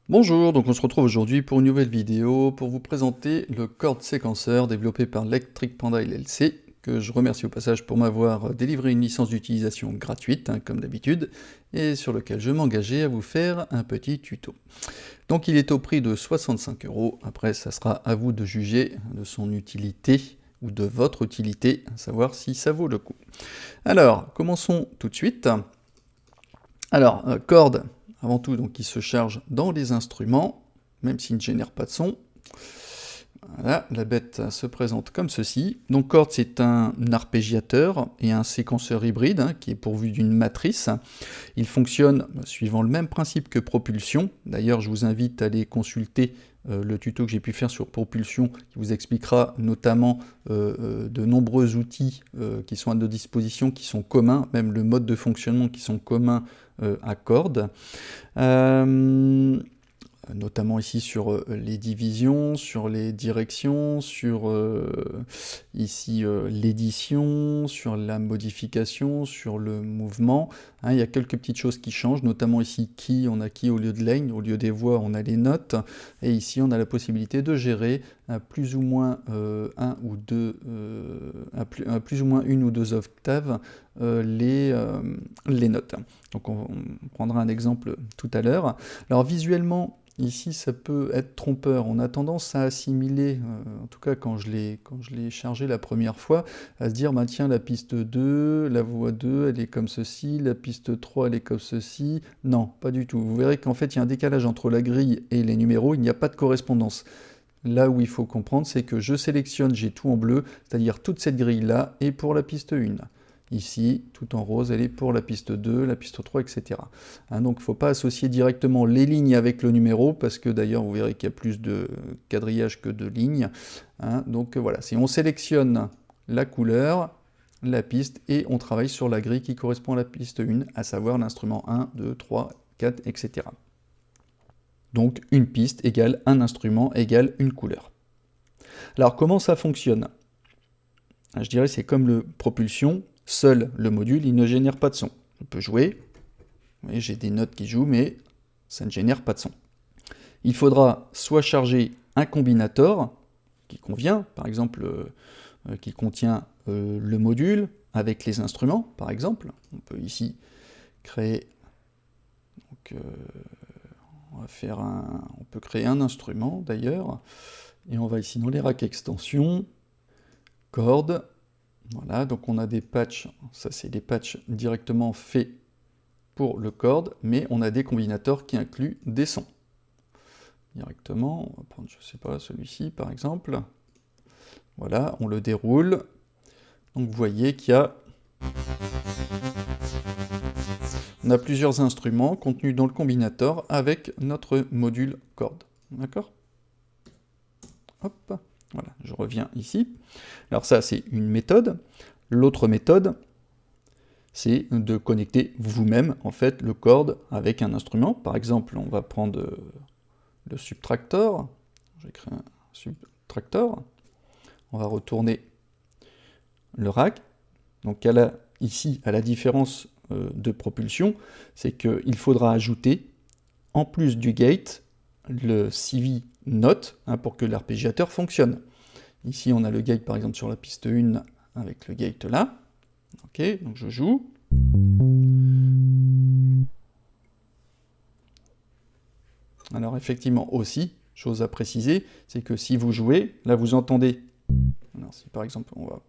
Bonjour, donc on se retrouve aujourd'hui pour une nouvelle vidéo pour vous présenter le Chord Sequencer développé par Electric Panda LLC, que je remercie au passage pour m'avoir délivré une licence d'utilisation gratuite, comme d'habitude, et sur lequel je m'engageais à vous faire un petit tuto. Donc il est au prix de 65 €, après ça sera à vous de juger de son utilité, ou de votre utilité, à savoir si ça vaut le coup. Alors, commençons tout de suite. Alors, Chord, avant tout, donc, il se charge dans les instruments, même s'il ne génère pas de son. Voilà, la bête se présente comme ceci. Donc Chord, c'est un arpégiateur et un séquenceur hybride qui est pourvu d'une matrice. Il fonctionne suivant le même principe que Propulsion. D'ailleurs, je vous invite à aller consulter le tuto que j'ai pu faire sur Propulsion, qui vous expliquera notamment de nombreux outils qui sont à nos dispositions, qui sont communs, même le mode de fonctionnement qui sont communs à Chord. Notamment ici sur les divisions, sur les directions, sur ici l'édition, sur la modification, sur le mouvement. Il y a quelques petites choses qui changent, notamment ici qui, on a qui au lieu de lane, au lieu des voix on a les notes, et ici on a la possibilité de gérer à plus ou moins plus ou moins une ou deux octaves les notes. Donc on prendra un exemple tout à l'heure. Alors visuellement, ici, ça peut être trompeur. On a tendance à assimiler, en tout cas quand je l'ai chargé la première fois, à se dire, bah, tiens, la piste 2, la voix 2, elle est comme ceci, la piste 3, elle est comme ceci. Non, pas du tout. Vous verrez qu'en fait, il y a un décalage entre la grille et les numéros, il n'y a pas de correspondance. Là où il faut comprendre, c'est que je sélectionne, j'ai tout en bleu, c'est-à-dire toute cette grille-là, et pour la piste 1. Ici, tout en rose, elle est pour la piste 2, la piste 3, etc. Donc il ne faut pas associer directement les lignes avec le numéro, parce que d'ailleurs vous verrez qu'il y a plus de quadrillage que de lignes. Donc voilà, si on sélectionne la couleur, la piste, et on travaille sur la grille qui correspond à la piste 1, à savoir l'instrument 1, 2, 3, 4, etc. Donc une piste égale un instrument égale une couleur. Alors comment ça fonctionne? Je dirais c'est comme le propulsion, seul le module, il ne génère pas de son. On peut jouer, vous voyez, j'ai des notes qui jouent, mais ça ne génère pas de son. Il faudra soit charger un combinator qui convient, par exemple qui contient le module avec les instruments, par exemple. On peut ici créer, donc, on peut créer un instrument d'ailleurs, et on va ici dans les racks extensions, Chord. Voilà, donc on a des patchs, ça c'est des patchs directement faits pour le Chord, mais on a des combinators qui incluent des sons. Directement, on va prendre, je sais pas, celui-ci par exemple. Voilà, on le déroule. Donc vous voyez qu'il y a... On a plusieurs instruments contenus dans le combinator avec notre module Chord. D'accord? Hop, voilà, je reviens ici. Alors ça, c'est une méthode. L'autre méthode, c'est de connecter vous-même, en fait, le Chord avec un instrument. Par exemple, on va prendre le subtractor. J'ai créé un subtractor. On va retourner le rack. Donc ici, à la différence de propulsion, c'est qu'il faudra ajouter, en plus du gate, le CV note pour que l'arpégiateur fonctionne. Ici, on a le gate, par exemple, sur la piste 1, avec le gate là. Ok, donc je joue. Alors effectivement aussi, chose à préciser, c'est que si vous jouez, là vous entendez, alors si par exemple, on va,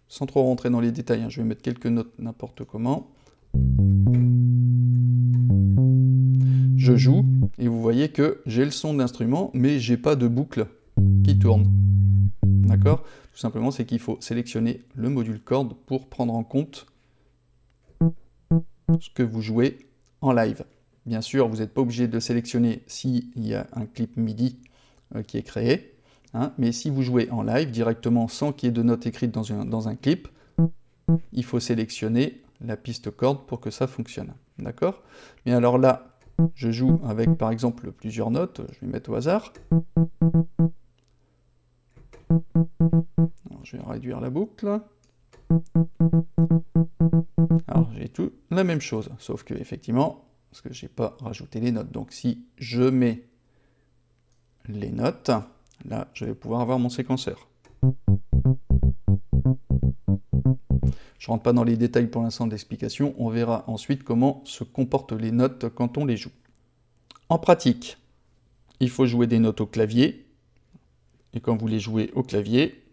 sans trop rentrer dans les détails, je vais mettre quelques notes n'importe comment. Je joue, et vous voyez que j'ai le son de l'instrument, mais j'ai pas de boucle qui tourne. D'accord? Tout simplement, c'est qu'il faut sélectionner le module Chord pour prendre en compte ce que vous jouez en live. Bien sûr, vous n'êtes pas obligé de sélectionner s'il y a un clip MIDI qui est créé, mais si vous jouez en live directement sans qu'il y ait de notes écrites dans un clip, il faut sélectionner la piste Chord pour que ça fonctionne. D'accord? Mais alors là, je joue avec par exemple plusieurs notes, je vais mettre au hasard. Alors, je vais réduire la boucle. Alors j'ai tout la même chose, sauf que effectivement, parce que j'ai pas rajouté les notes. Donc si je mets les notes, là je vais pouvoir avoir mon séquenceur. Je rentre pas dans les détails pour l'instant de l'explication, on verra ensuite comment se comportent les notes quand on les joue. En pratique, il faut jouer des notes au clavier, et quand vous les jouez au clavier,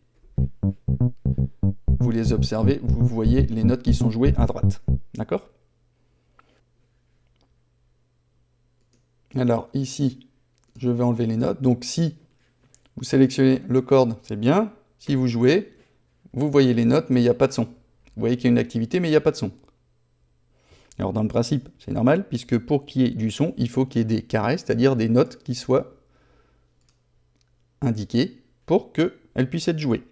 vous les observez, vous voyez les notes qui sont jouées à droite. D'accord? Alors ici, je vais enlever les notes. Donc si vous sélectionnez le chord, c'est bien. Si vous jouez, vous voyez les notes, mais il n'y a pas de son. Vous voyez qu'il y a une activité, mais il n'y a pas de son. Alors dans le principe, c'est normal, puisque pour qu'il y ait du son, il faut qu'il y ait des carrés, c'est-à-dire des notes qui soient indiquées pour qu'elles puissent être jouées.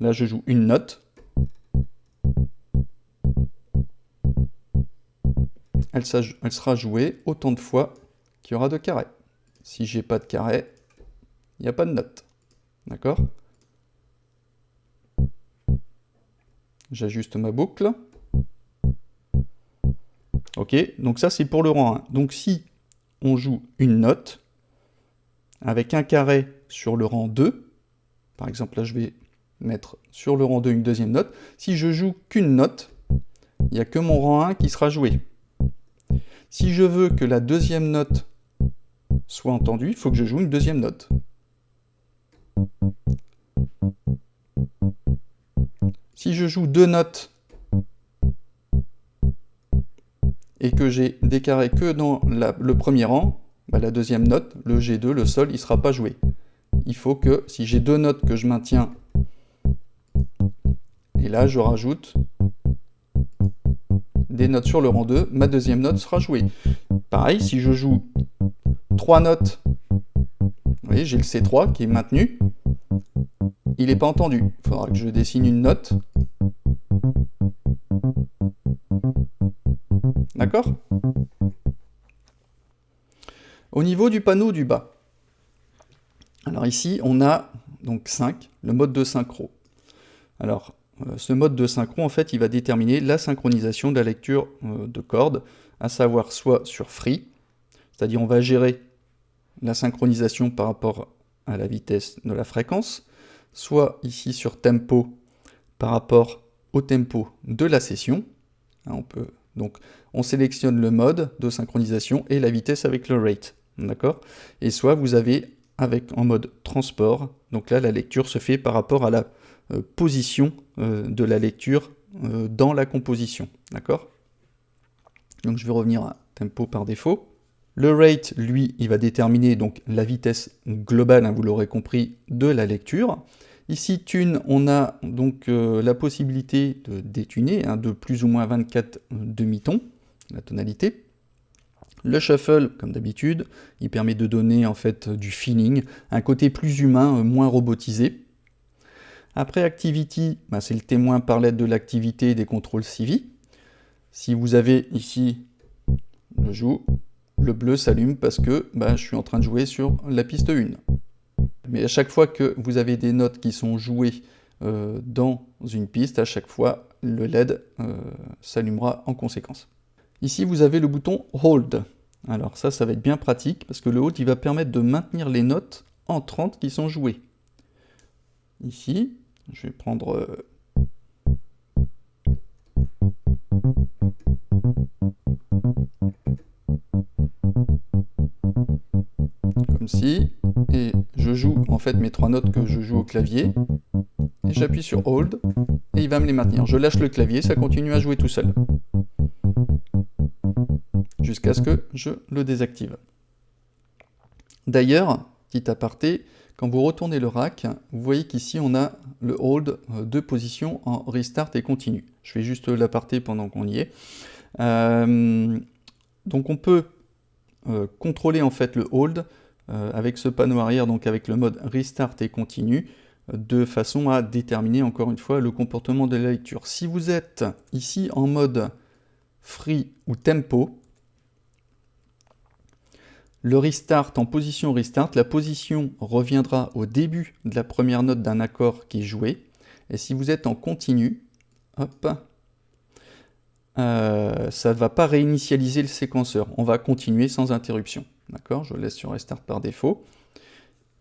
Là, je joue une note. Elle sera jouée autant de fois qu'il y aura de carrés. Si j'ai pas de carré, il n'y a pas de note. D'accord? J'ajuste ma boucle. Ok, donc ça c'est pour le rang 1. Donc si on joue une note, avec un carré sur le rang 2, par exemple là je vais mettre sur le rang 2 une deuxième note, si je joue qu'une note, il n'y a que mon rang 1 qui sera joué. Si je veux que la deuxième note soit entendue, il faut que je joue une deuxième note. Si je joue deux notes et que j'ai des carrés que dans le premier rang, bah la deuxième note, le G2, le sol, il ne sera pas joué. Il faut que, si j'ai deux notes que je maintiens, et là je rajoute des notes sur le rang 2, ma deuxième note sera jouée. Pareil, si je joue trois notes, vous voyez, j'ai le C3 qui est maintenu, il n'est pas entendu. Il faudra que je dessine une note. D'accord? Au niveau du panneau du bas, alors ici on a donc 5, le mode de synchro. Alors ce mode de synchro en fait il va déterminer la synchronisation de la lecture de cordes, à savoir soit sur free, c'est-à-dire on va gérer la synchronisation par rapport à la vitesse de la fréquence, soit ici sur tempo par rapport au tempo de la session. Donc on sélectionne le mode de synchronisation et la vitesse avec le rate. D'accord? Et soit vous avez en mode transport, donc là la lecture se fait par rapport à la position de la lecture dans la composition. D'accord? Donc je vais revenir à tempo par défaut. Le rate, lui, il va déterminer donc la vitesse globale, hein, vous l'aurez compris, de la lecture. Ici, tune, on a donc la possibilité de détuner, hein, de plus ou moins 24 demi-tons, la tonalité. Le shuffle, comme d'habitude, il permet de donner en fait du feeling, un côté plus humain, moins robotisé. Après Activity, bah, c'est le témoin par l'aide de l'activité et des contrôles CV. Si vous avez ici, je joue, le bleu s'allume parce que bah, je suis en train de jouer sur la piste 1. Mais à chaque fois que vous avez des notes qui sont jouées dans une piste, à chaque fois, le LED s'allumera en conséquence. Ici, vous avez le bouton Hold. Alors ça va être bien pratique, parce que le Hold, il va permettre de maintenir les notes entrantes qui sont jouées. Ici, je vais prendre... comme ci, et je joue en fait mes trois notes que je joue au clavier, et j'appuie sur Hold, et il va me les maintenir. Je lâche le clavier, ça continue à jouer tout seul. Jusqu'à ce que je le désactive. D'ailleurs, petit aparté, quand vous retournez le rack, vous voyez qu'ici on a le hold de position en restart et continu. Je fais juste l'aparté pendant qu'on y est. Donc on peut contrôler en fait le hold avec ce panneau arrière, donc avec le mode restart et continu, de façon à déterminer encore une fois le comportement de la lecture. Si vous êtes ici en mode free ou tempo, Le restart, en position restart, la position reviendra au début de la première note d'un accord qui est joué. Et si vous êtes en continu, hop, ça ne va pas réinitialiser le séquenceur. On va continuer sans interruption. D'accord? Je laisse sur restart par défaut.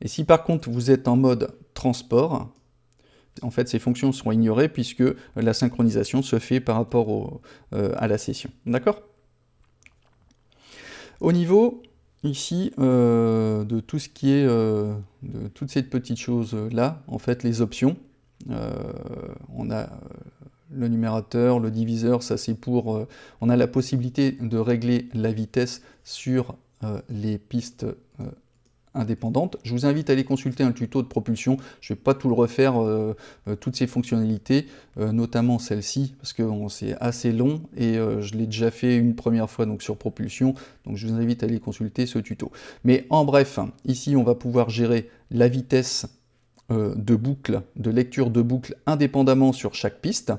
Et si par contre vous êtes en mode transport, en fait ces fonctions seront ignorées puisque la synchronisation se fait par rapport à la session. D'accord? Au niveau ici de tout ce qui est de toutes ces petites choses là, en fait les options, on a le numérateur, le diviseur, ça c'est pour... on a la possibilité de régler la vitesse sur les pistes indépendantes. Je vous invite à aller consulter un tuto de propulsion, je ne vais pas tout le refaire, toutes ces fonctionnalités, notamment celle-ci, parce que c'est assez long, et je l'ai déjà fait une première fois donc sur propulsion, donc je vous invite à aller consulter ce tuto. Mais en bref, ici on va pouvoir gérer la vitesse de boucle, de lecture de boucle indépendamment sur chaque piste.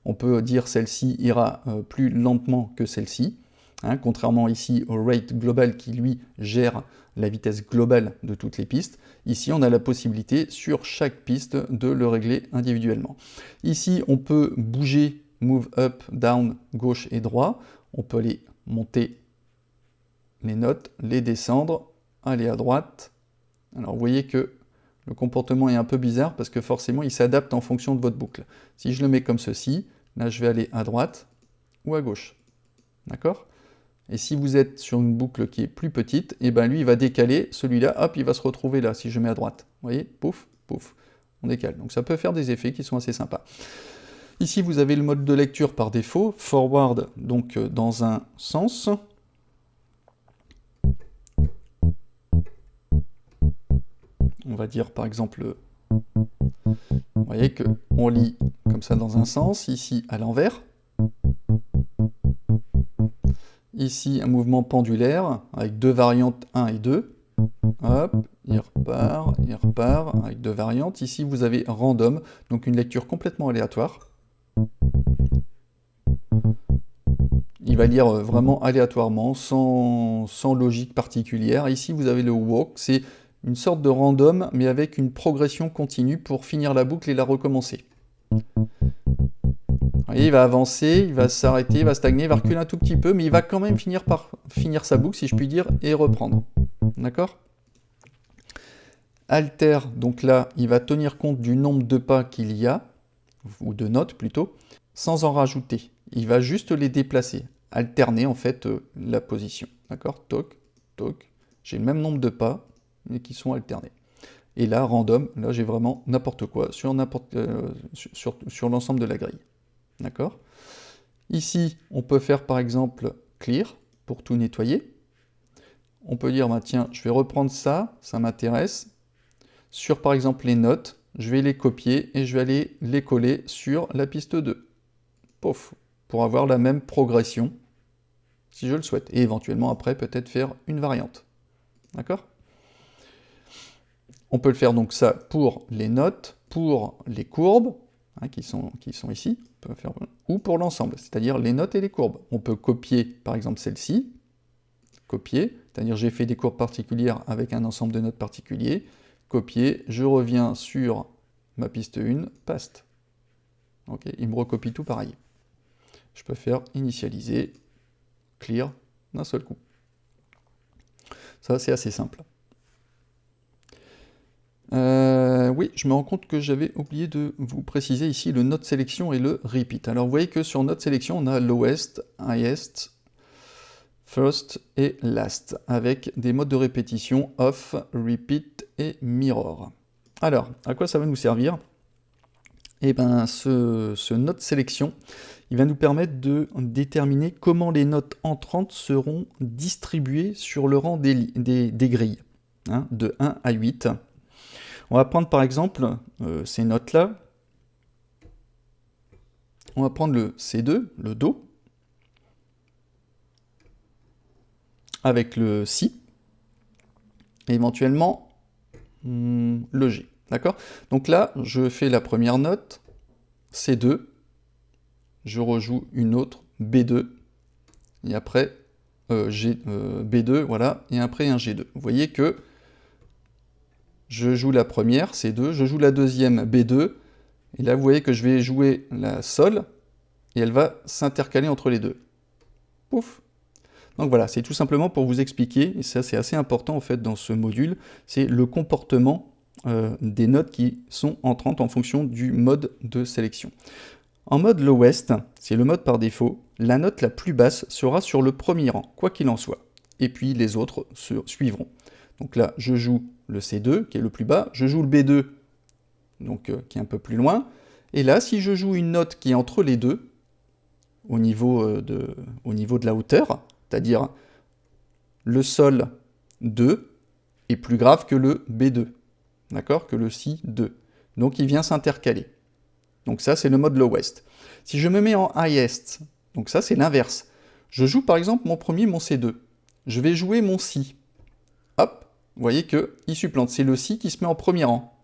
On peut dire celle-ci ira plus lentement que celle-ci, hein, contrairement ici au rate global qui lui gère la vitesse globale de toutes les pistes. Ici on a la possibilité sur chaque piste de le régler individuellement. Ici on peut bouger, move up, down, gauche et droit. On peut aller monter les notes, les descendre, aller à droite. Alors vous voyez que le comportement est un peu bizarre parce que forcément il s'adapte en fonction de votre boucle. Si je le mets comme ceci, là je vais aller à droite ou à gauche. D'accord? Et si vous êtes sur une boucle qui est plus petite, et ben lui il va décaler, celui-là, hop, il va se retrouver là si je mets à droite. Vous voyez? Pouf, pouf, on décale. Donc ça peut faire des effets qui sont assez sympas. Ici vous avez le mode de lecture par défaut, forward, donc dans un sens. On va dire par exemple, vous voyez qu'on lit comme ça dans un sens, ici à l'envers. Ici un mouvement pendulaire avec deux variantes 1 et 2. Hop, il repart avec deux variantes. Ici vous avez random, donc une lecture complètement aléatoire. Il va lire vraiment aléatoirement, sans logique particulière. Ici vous avez le walk, c'est une sorte de random, mais avec une progression continue pour finir la boucle et la recommencer. Vous voyez, il va avancer, il va s'arrêter, il va stagner, il va reculer un tout petit peu, mais il va quand même finir par finir sa boucle, si je puis dire, et reprendre. D'accord? Alter, donc là, il va tenir compte du nombre de pas qu'il y a, ou de notes plutôt, sans en rajouter. Il va juste les déplacer, alterner en fait la position. D'accord? Toc, toc. J'ai le même nombre de pas, mais qui sont alternés. Et là, random, là j'ai vraiment n'importe quoi sur l'ensemble de la grille. D'accord? Ici, on peut faire par exemple clear pour tout nettoyer. On peut dire, bah, tiens, je vais reprendre ça, ça m'intéresse. Sur par exemple les notes, je vais les copier et je vais aller les coller sur la piste 2. Pouf, pour avoir la même progression, si je le souhaite. Et éventuellement après, peut-être faire une variante. D'accord? On peut le faire donc ça pour les notes, pour les courbes, hein, qui sont ici, on peut faire, ou pour l'ensemble, c'est-à-dire les notes et les courbes. On peut copier par exemple celle-ci, copier, c'est-à-dire j'ai fait des courbes particulières avec un ensemble de notes particulier, copier, je reviens sur ma piste 1, paste. Ok, il me recopie tout pareil. Je peux faire initialiser, clear, d'un seul coup. Ça c'est assez simple. Oui, je me rends compte que j'avais oublié de vous préciser ici le note sélection et le repeat. Alors vous voyez que sur note sélection, on a lowest, highest, first et last, avec des modes de répétition off, repeat et mirror. Alors, à quoi ça va nous servir? Eh bien, ce note sélection, il va nous permettre de déterminer comment les notes entrantes seront distribuées sur le rang des grilles, hein, de 1 à 8. On va prendre par exemple ces notes-là. On va prendre le C2, le Do, avec le Si, et éventuellement le G. D'accord? Donc là, je fais la première note, C2, je rejoue une autre, B2, et après B2, voilà, et après un G2. Vous voyez que je joue la première, C2, je joue la deuxième, B2, et là vous voyez que je vais jouer la Sol, et elle va s'intercaler entre les deux. Pouf. Donc voilà, c'est tout simplement pour vous expliquer, et ça c'est assez important en fait dans ce module, c'est le comportement des notes qui sont entrantes en fonction du mode de sélection. En mode lowest, c'est le mode par défaut, la note la plus basse sera sur le premier rang, quoi qu'il en soit. Et puis les autres suivront. Donc là, je joue le C2, qui est le plus bas, je joue le B2, donc, qui est un peu plus loin. Et là, si je joue une note qui est entre les deux, au niveau de la hauteur, c'est-à-dire le Sol 2 est plus grave que le B2, d'accord, que le Si 2. Donc il vient s'intercaler. Donc ça, c'est le mode lowest. Si je me mets en highest, donc ça, c'est l'inverse. Je joue par exemple mon premier, mon C2. Je vais jouer mon Si. Hop, vous voyez qu'il supplante. C'est le Si qui se met en premier rang.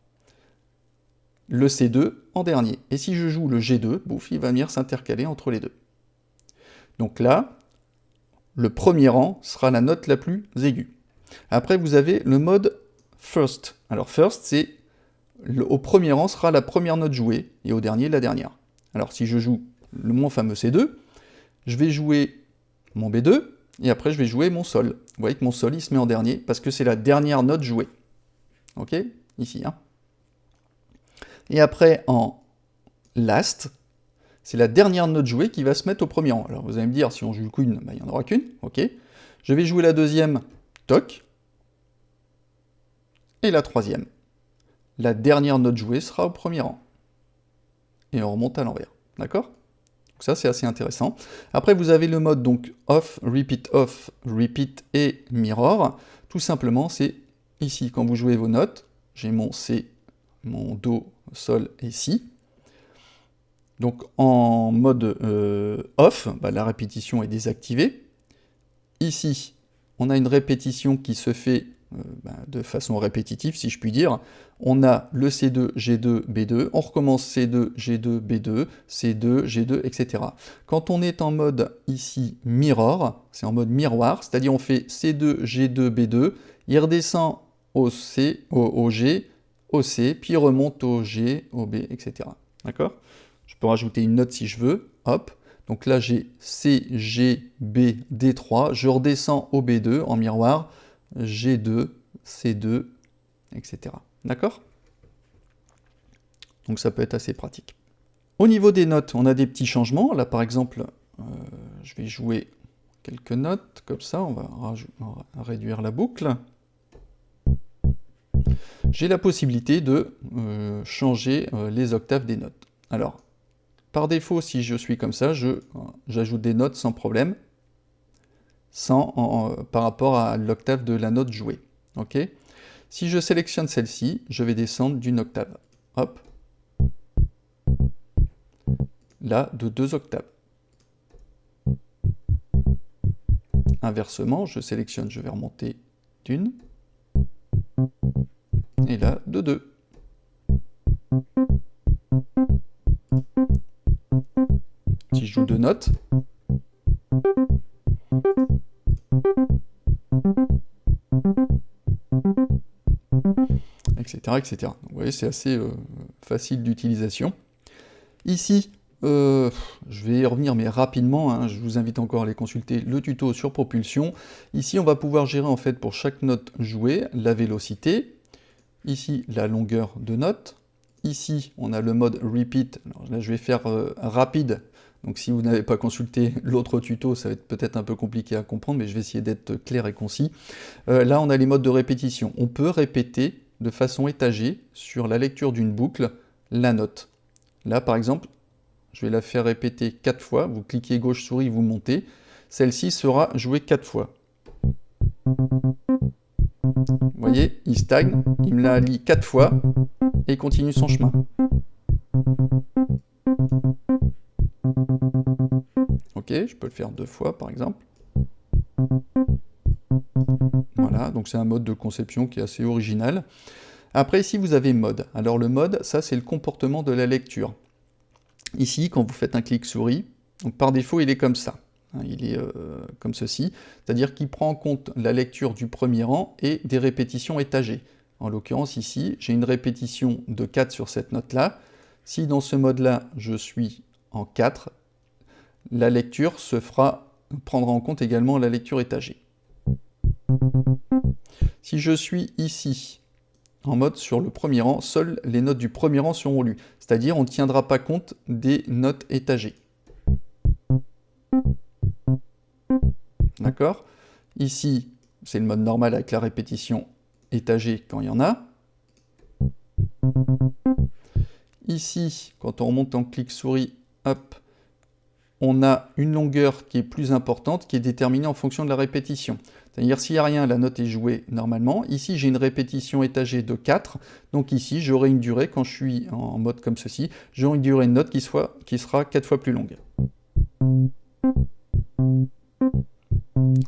Le C2 en dernier. Et si je joue le G2, bouf, il va venir s'intercaler entre les deux. Donc là, le premier rang sera la note la plus aiguë. Après, vous avez le mode first. Alors first, c'est au premier rang sera la première note jouée, et au dernier, la dernière. Alors si je joue mon fameux C2, je vais jouer mon B2, et après je vais jouer mon Sol. Vous voyez que mon Sol, il se met en dernier, parce que c'est la dernière note jouée. Ok? Ici. Hein. Et après, en last, c'est la dernière note jouée qui va se mettre au premier rang. Alors vous allez me dire, si on joue qu'une, ben, il n'y en aura qu'une. Ok? Je vais jouer la deuxième, toc, et la troisième. La dernière note jouée sera au premier rang. Et on remonte à l'envers. D'accord? Donc ça, c'est assez intéressant. Après, vous avez le mode donc off, repeat et mirror. Tout simplement, c'est ici, quand vous jouez vos notes, j'ai mon C, mon Do, Sol et Si. Donc en mode off, bah, la répétition est désactivée. Ici, on a une répétition qui se fait de façon répétitive, si je puis dire. On a le C2, G2, B2, on recommence C2, G2, B2, C2, G2, etc. Quand on est en mode ici mirror, c'est en mode miroir, c'est-à-dire on fait C2, G2, B2, il redescend au C, au G, au C, puis il remonte au G, au B, etc. D'accord? Je peux rajouter une note si je veux, hop. Donc là j'ai C, G, B, D3, je redescends au B2 en miroir, G2, C2, etc. D'accord? Donc ça peut être assez pratique. Au niveau des notes, on a des petits changements. Là par exemple, je vais jouer quelques notes, comme ça, on va réduire la boucle. J'ai la possibilité de changer les octaves des notes. Alors, par défaut, si je suis comme ça, j'ajoute des notes sans problème, par rapport à l'octave de la note jouée. Okay. Si je sélectionne celle-ci, je vais descendre d'une octave. Hop. Là, de 2 octaves. Inversement, je sélectionne, je vais remonter d'une. Et là, de 2. Si je joue 2 notes, etc., etc. Donc, vous voyez, c'est assez facile d'utilisation. Ici, je vais y revenir, mais rapidement, hein, je vous invite encore à aller consulter le tuto sur Propulsion. Ici, on va pouvoir gérer, en fait, pour chaque note jouée, la vélocité. Ici, la longueur de note. Ici, on a le mode repeat. Alors là, je vais faire rapide. Donc si vous n'avez pas consulté l'autre tuto, ça va être peut-être un peu compliqué à comprendre, mais je vais essayer d'être clair et concis. Là, on a les modes de répétition. On peut répéter de façon étagée sur la lecture d'une boucle la note. Là, par exemple, je vais la faire répéter 4 fois. Vous cliquez gauche souris, vous montez. Celle-ci sera jouée 4 fois. Vous voyez, il stagne, il me la lit 4 fois et il continue son chemin. Ok, je peux le faire 2 fois par exemple. Voilà, donc c'est un mode de conception qui est assez original. Après, ici, vous avez mode. Alors le mode, ça c'est le comportement de la lecture. Ici, quand vous faites un clic souris, donc par défaut, il est comme ça. Il est comme ceci, c'est-à-dire qu'il prend en compte la lecture du premier rang et des répétitions étagées. En l'occurrence ici, j'ai une répétition de 4 sur cette note-là. Si dans ce mode-là, je suis en 4, la lecture prendra en compte également la lecture étagée. Si je suis ici, en mode sur le premier rang, seules les notes du premier rang seront lues, c'est-à-dire on ne tiendra pas compte des notes étagées. D'accord? Ici, c'est le mode normal avec la répétition étagée quand il y en a. Ici, quand on remonte en clic souris, hop, on a une longueur qui est plus importante, qui est déterminée en fonction de la répétition. C'est-à-dire, s'il n'y a rien, la note est jouée normalement. Ici, j'ai une répétition étagée de 4. Donc ici, j'aurai une durée, quand je suis en mode comme ceci, j'aurai une durée de note qui sera 4 fois plus longue.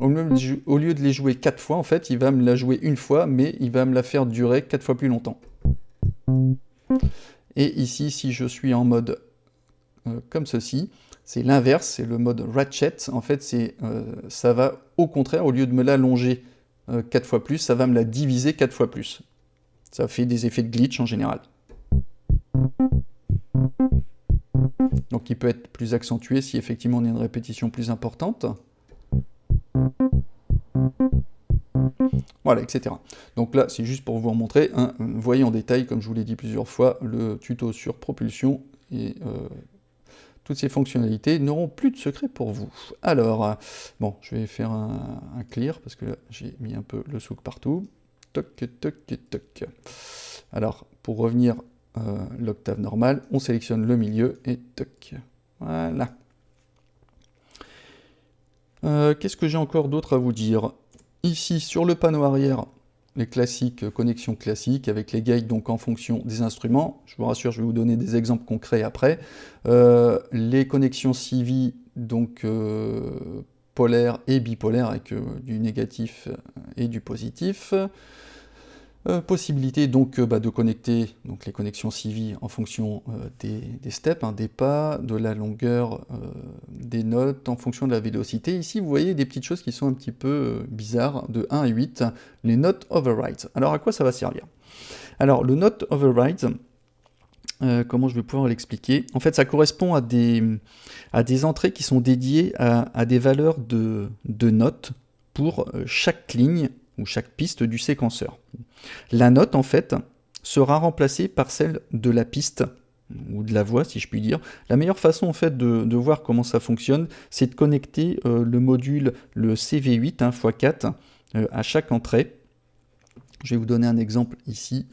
Au lieu de les jouer 4 fois, en fait, il va me la jouer une fois, mais il va me la faire durer 4 fois plus longtemps. Et ici, si je suis en mode comme ceci, c'est l'inverse, c'est le mode ratchet. En fait, ça va au contraire, au lieu de me l'allonger 4 fois plus, ça va me la diviser 4 fois plus. Ça fait des effets de glitch en général. Donc il peut être plus accentué si effectivement on a une répétition plus importante. Voilà, etc. Donc là, c'est juste pour vous montrer. Hein, vous voyez en détail, comme je vous l'ai dit plusieurs fois, le tuto sur propulsion et toutes ces fonctionnalités n'auront plus de secret pour vous. Alors, bon, je vais faire un clear, parce que là, j'ai mis un peu le souk partout. Toc, toc, toc. Alors, pour revenir l'octave normale, on sélectionne le milieu et toc. Voilà. Qu'est-ce que j'ai encore d'autre à vous dire? Ici, sur le panneau arrière, les classiques, connexions classiques, avec les gates donc en fonction des instruments. Je vous rassure, je vais vous donner des exemples concrets après. Les connexions CV, donc polaires et bipolaires, avec du négatif et du positif. Possibilité donc de connecter donc, les connexions CV en fonction des steps, des pas, de la longueur des notes, en fonction de la vélocité. Ici, vous voyez des petites choses qui sont un petit peu bizarres, de 1 à 8, les note overrides. Alors, à quoi ça va servir? Alors, le note override, comment je vais pouvoir l'expliquer? En fait, ça correspond à des entrées qui sont dédiées à des valeurs de notes pour chaque ligne ou chaque piste du séquenceur. La note, en fait, sera remplacée par celle de la piste, ou de la voix, si je puis dire. La meilleure façon, en fait, de voir comment ça fonctionne, c'est de connecter le module, le CV8 x4, à chaque entrée. Je vais vous donner un exemple ici.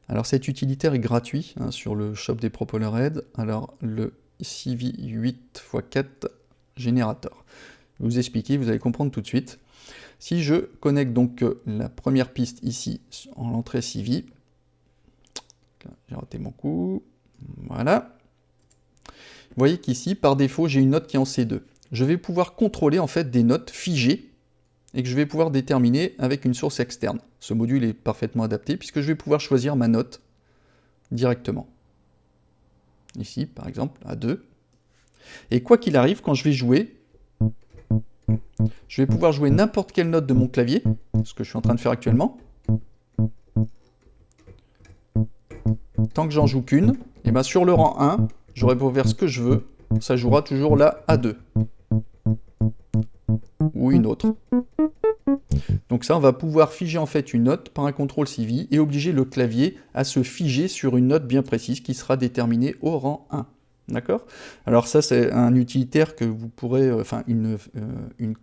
Alors, cet utilitaire est gratuit sur le shop des Propellerhead. Alors, le CV8 x4 générateur. Je vais vous expliquer, vous allez comprendre tout de suite. Si je connecte donc la première piste ici en l'entrée CV, j'ai raté mon coup, voilà. Vous voyez qu'ici, par défaut, j'ai une note qui est en C2. Je vais pouvoir contrôler en fait des notes figées et que je vais pouvoir déterminer avec une source externe. Ce module est parfaitement adapté puisque je vais pouvoir choisir ma note directement. Ici, par exemple, à 2. Et quoi qu'il arrive, quand je vais jouer, je vais pouvoir jouer n'importe quelle note de mon clavier, ce que je suis en train de faire actuellement. Tant que j'en joue qu'une, et bien sur le rang 1, j'aurai beau faire ce que je veux, ça jouera toujours la A2. Ou une autre. Donc ça, on va pouvoir figer en fait une note par un contrôle CV et obliger le clavier à se figer sur une note bien précise qui sera déterminée au rang 1. D'accord? Alors ça, c'est un utilitaire que vous pourrez, enfin une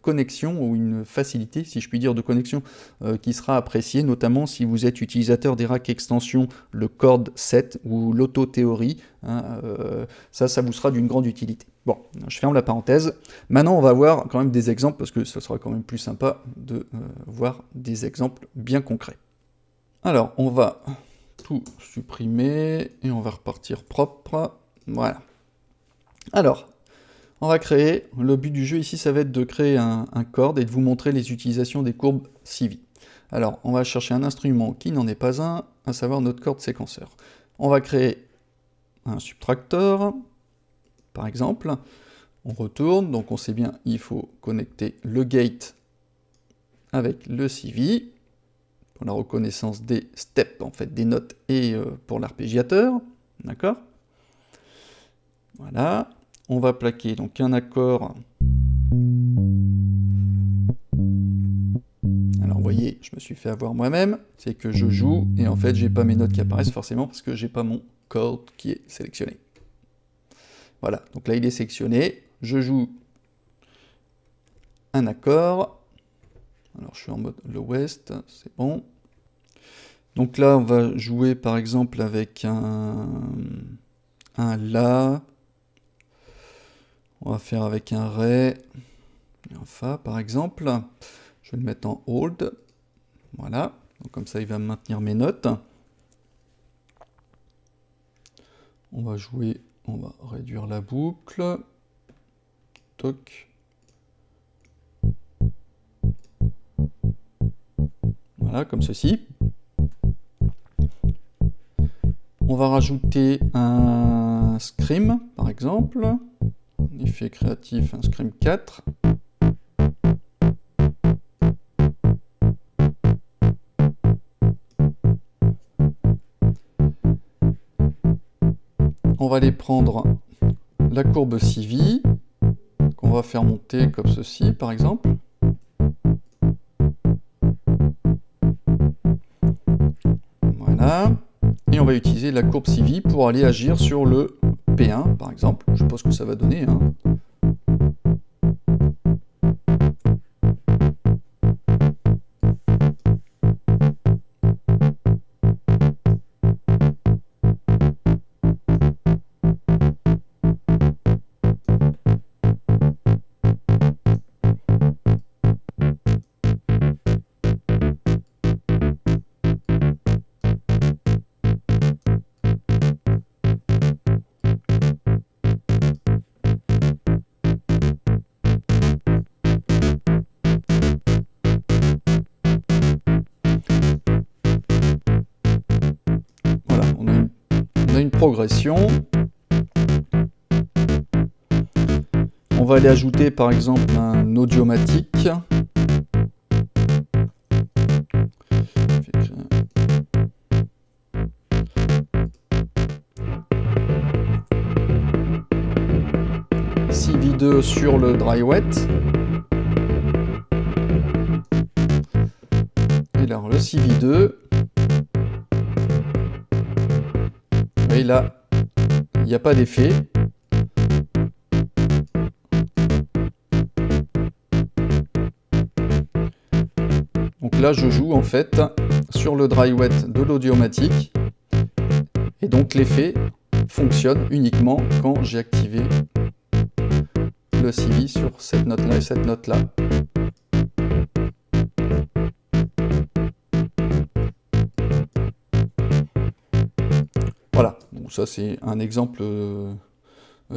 connexion ou une facilité, si je puis dire, de connexion qui sera appréciée, notamment si vous êtes utilisateur des racks extensions, le Chord 7 ou l'Auto-Theory. Ça vous sera d'une grande utilité. Bon, je ferme la parenthèse. Maintenant, on va voir quand même des exemples, parce que ce sera quand même plus sympa de voir des exemples bien concrets. Alors, on va tout supprimer et on va repartir propre. Voilà. Alors, on va créer, le but du jeu ici, ça va être de créer un chord et de vous montrer les utilisations des courbes CV. Alors, on va chercher un instrument qui n'en est pas un, à savoir notre chord séquenceur. On va créer un subtracteur, par exemple. On retourne, donc on sait bien, il faut connecter le gate avec le CV pour la reconnaissance des steps, en fait, des notes et pour l'arpégiateur, d'accord? Voilà, on va plaquer donc un accord. Alors vous voyez, je me suis fait avoir moi-même, c'est que je joue et en fait j'ai pas mes notes qui apparaissent forcément parce que j'ai pas mon chord qui est sélectionné. Voilà, donc là il est sélectionné, je joue un accord. Alors je suis en mode l'ouest, c'est bon. Donc là on va jouer par exemple avec un La. On va faire avec un Ré, un Fa par exemple. Je vais le mettre en hold. Voilà, donc comme ça il va maintenir mes notes. On va jouer, on va réduire la boucle. Toc. Voilà, comme ceci. On va rajouter un scrim, par exemple. Effet créatif, un scrim 4. On va aller prendre la courbe CV, qu'on va faire monter comme ceci, par exemple. Voilà. Et on va utiliser la courbe CV pour aller agir sur le P1, par exemple. Je ne sais pas ce que ça va donner. Voilà, on a une progression. On va aller ajouter par exemple un audiomatique. CV2 sur le dry wet. Et là, le CV2. Et là, il n'y a pas d'effet. Donc là, je joue en fait sur le dry wet de l'audiomatique. Et donc l'effet fonctionne uniquement quand j'ai activé le CV sur cette note-là et cette note-là. Voilà, donc ça c'est un exemple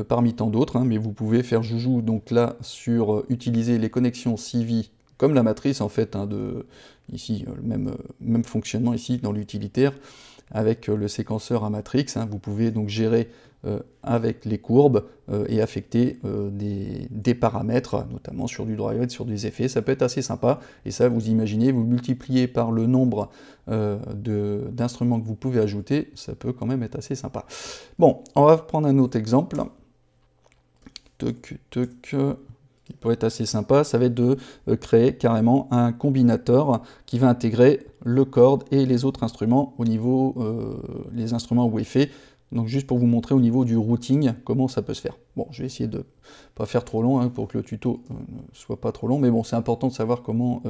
parmi tant d'autres, mais vous pouvez faire joujou donc là sur utiliser les connexions CV comme la matrice en fait, ici le même fonctionnement ici dans l'utilitaire avec le séquenceur à matrix. Vous pouvez donc gérer avec les courbes et affecter des paramètres, notamment sur du dry wet, sur des effets. Ça peut être assez sympa, et ça vous imaginez, vous multipliez par le nombre d'instruments que vous pouvez ajouter, ça peut quand même être assez sympa. Bon, on va prendre un autre exemple. Qui pourrait être assez sympa, ça va être de créer carrément un combinateur qui va intégrer le chord et les autres instruments au niveau, les instruments ou effets. Donc juste pour vous montrer au niveau du routing comment ça peut se faire. Bon, je vais essayer de pas faire trop long pour que le tuto ne soit pas trop long, mais bon, c'est important de savoir comment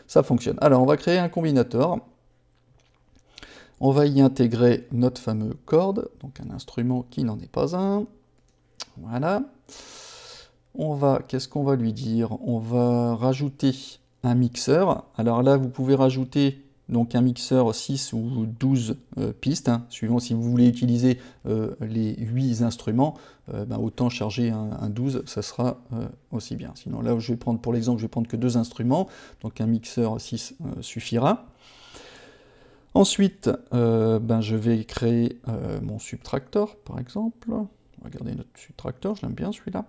ça fonctionne. Alors, on va créer un combinateur. On va y intégrer notre fameux chord, donc un instrument qui n'en est pas un. Voilà. Qu'est-ce qu'on va lui dire? On va rajouter un mixeur. Alors là, vous pouvez rajouter donc un mixeur 6 ou 12 pistes, suivant si vous voulez utiliser les 8 instruments, autant charger un 12, ça sera aussi bien. Sinon là, je vais prendre pour l'exemple, je vais prendre que 2 instruments, donc un mixeur 6 suffira. Ensuite, je vais créer mon subtractor, par exemple. Regardez notre subtractor, je l'aime bien celui-là.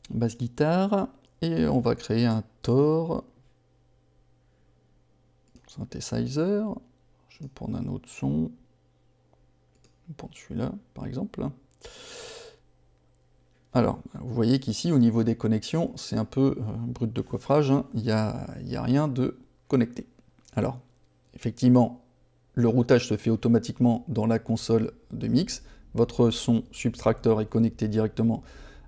basse guitare, et on va créer un Tor synthesizer. Je vais prendre un autre son. Je vais prendre celui-là, par exemple. Alors, vous voyez qu'ici, au niveau des connexions, c'est un peu brut de coffrage, hein. Il n'y a rien de connecté. Alors, effectivement, le routage se fait automatiquement dans la console de mix. Votre son subtracteur est connecté directement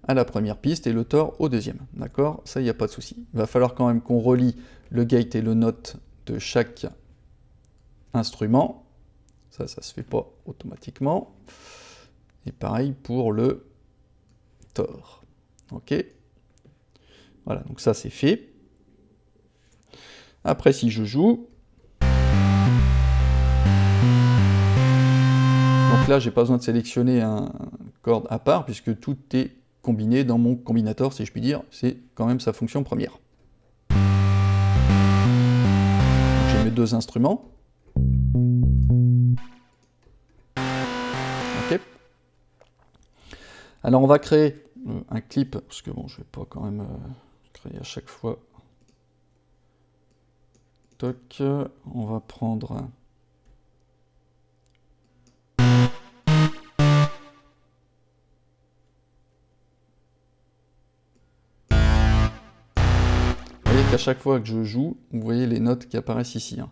à la première piste et le Tor au deuxième. D'accord? Ça, il n'y a pas de souci. Il va falloir quand même qu'on relie le gate et le note de chaque instrument. Ça se fait pas automatiquement. Et pareil pour le Tor. Ok? Voilà, donc ça c'est fait. Après, si je joue, donc là, j'ai pas besoin de sélectionner un corde à part, puisque tout est combiné dans mon combinator, si je puis dire. C'est quand même sa fonction première. J'ai mes deux instruments. Ok. Alors, on va créer un clip, parce que bon, je vais pas quand même créer à chaque fois. Toc, on va prendre... Vous voyez qu'à chaque fois que je joue, vous voyez les notes qui apparaissent ici. Hein.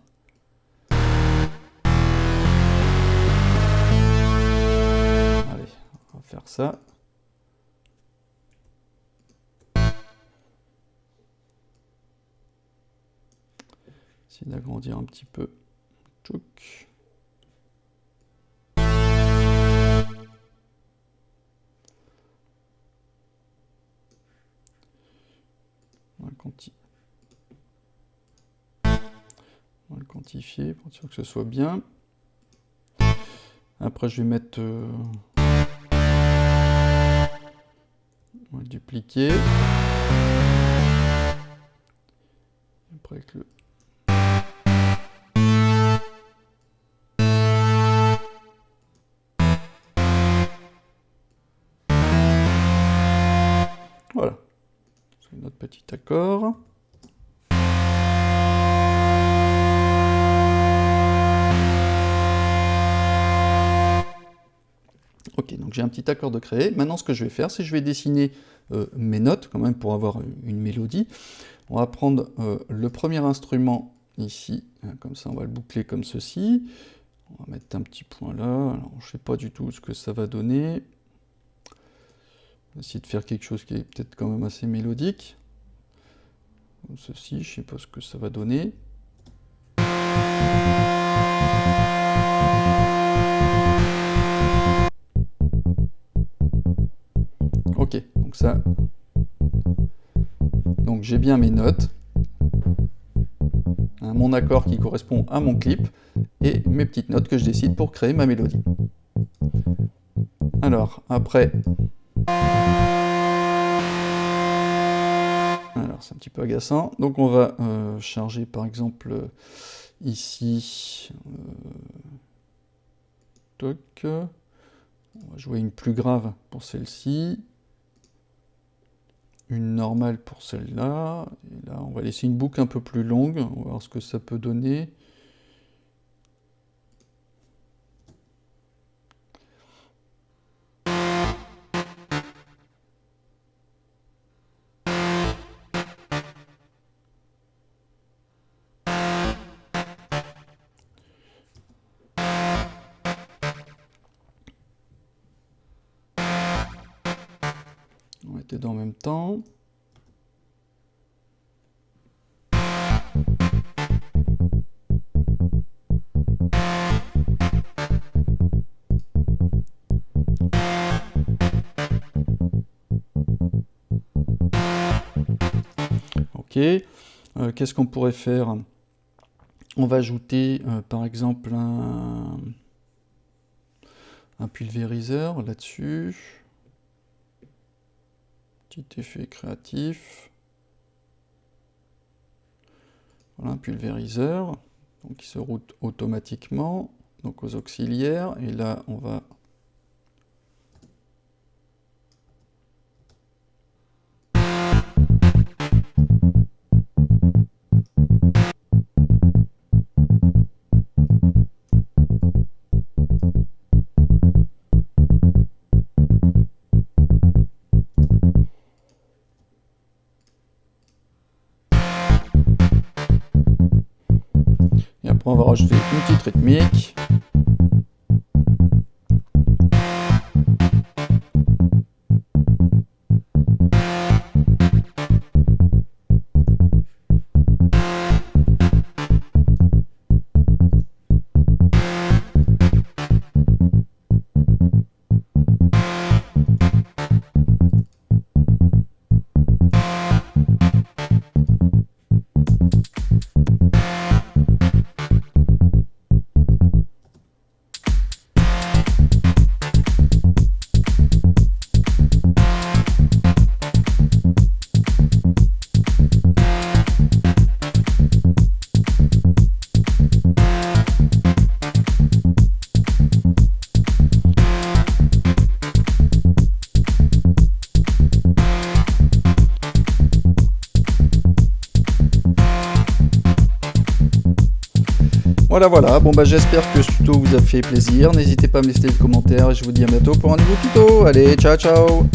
Allez, on va faire ça. Essayer d'agrandir un petit peu. Tchouk. On va le quantifier pour être sûr que ce soit bien. Après, je vais mettre... on va le dupliquer. Après, avec le... Voilà. C'est notre petit accord. Ok, donc j'ai un petit accord de créé. Maintenant, ce que je vais faire, c'est que je vais dessiner mes notes, quand même, pour avoir une mélodie. On va prendre le premier instrument ici, comme ça, on va le boucler comme ceci. On va mettre un petit point là. Alors, je ne sais pas du tout ce que ça va donner. On va essayer de faire quelque chose qui est peut-être quand même assez mélodique. Comme ceci, je ne sais pas ce que ça va donner. Ok, donc ça... Donc j'ai bien mes notes, hein, mon accord qui correspond à mon clip, et mes petites notes que je décide pour créer ma mélodie. Alors, après... Alors, c'est un petit peu agaçant. Donc on va charger par exemple ici... toc. On va jouer une plus grave pour celle-ci. Une normale pour celle-là. Et là, on va laisser une boucle un peu plus longue. On va voir ce que ça peut donner. On va mettre dans en même temps. Ok. Qu'est-ce qu'on pourrait faire? On va ajouter par exemple un pulvériseur là-dessus. Petit effet créatif. Voilà un pulvériseur, donc qui se route automatiquement, donc aux auxiliaires, et là on va Après, on va rajouter une petite rythmique. Voilà, bon bah j'espère que ce tuto vous a fait plaisir, n'hésitez pas à me laisser des commentaires et je vous dis à bientôt pour un nouveau tuto, allez ciao ciao.